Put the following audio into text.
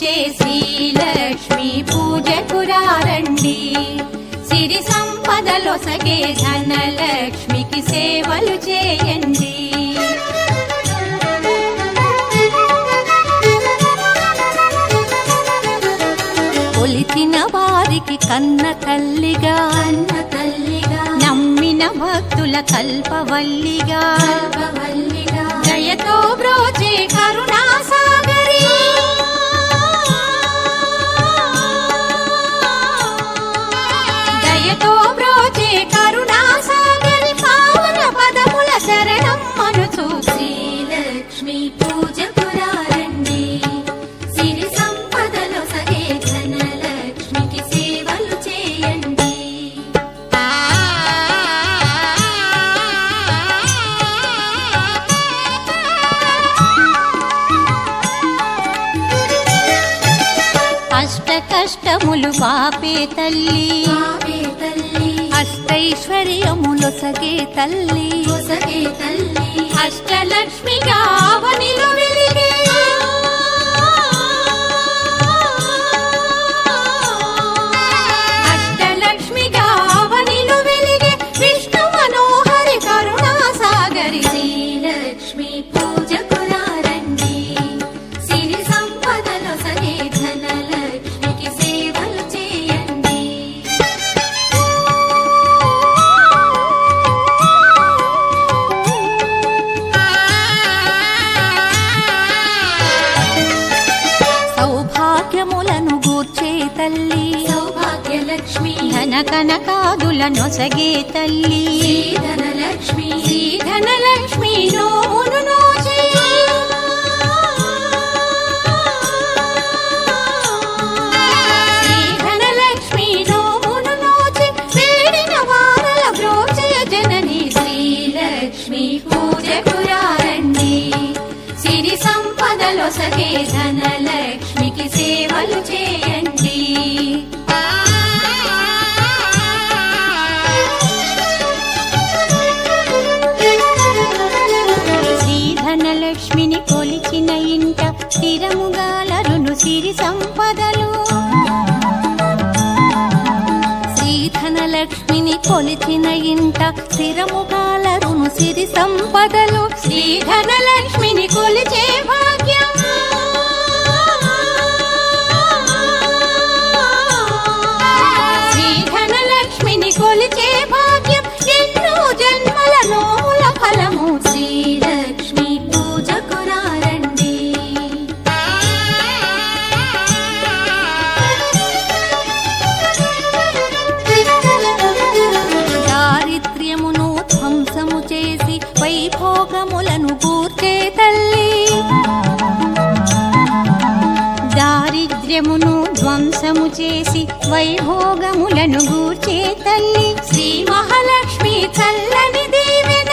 కొలిచే శ్రీలక్ష్మి పూజకురారండి. సిరి సంపదలొసగే ధనలక్ష్మికి సేవలు చేయండి. కొలిచిన వారికి కన్న తల్లిగా నమ్మిన భక్తుల కల్పవల్లిగా దయతో బ్రోచే కరుణాసాగరి దయతో బ్రోచే కరుణాసాగరి పావన పదముల శరణం మనుచు శ్రీలక్ష్మి పూజకురారండి. సిరి సంపదలొసగే ధనలక్ష్మికి సేవలు చేయండి. అష్ట కష్టములు బాపే తల్లి అష్టైశ్వర్యములొసగే తల్లి అష్టలక్ష్మిగా అవనిలో వెలిగే అష్టలక్ష్మిగా అవనిలో వెలిగే విష్ణు మనోహరి కరుణాసాగరి శ్రీలక్ష్మి పూజకురారండి. సిరి సంపదలొసగే ధనలక్ష్మికి సేవలు చేయండి. సౌభాగ్యములను గూర్చే తల్లి సౌభాగ్యలక్ష్మి ధన కనకాదుల నొసగే తల్లి ధనలక్ష్మి నోమును నోచే ధనలక్ష్మి నోమును నోచే వేడిన వారల బ్రోచే జనని శ్రీలక్ష్మి పూజకురారండి. సిరి సంపదలొసగే ధనలక్ష్మికి సేవలు చేయండి. శ్రీధనలక్ష్మిని కొలిచిన ఇంట స్థిరముగాలరును సిరి సంపదలు. శ్రీధనలక్ష్మిని కొలిచిన ఇంట స్థిరముగాలరును సిరి సంపదలు. శ్రీధనలక్ష్మిని కొలిచే భాగ్యం శ్రీధనలక్ష్మిని కొలిచే భాగ్యం ఎన్నో జన్మల నోముల ఫలము శ్రీలక్ష్మి పూజకురారండి. దారిద్ర్యమును ధ్వంసము చేసి వైభోగములను గూర్చే తల్లి దారిద్ర్యమును ధ్వంసము చేసి వైభోగములను గూర్చే తల్లి శ్రీ మహాలక్ష్మి చల్లని దీవెన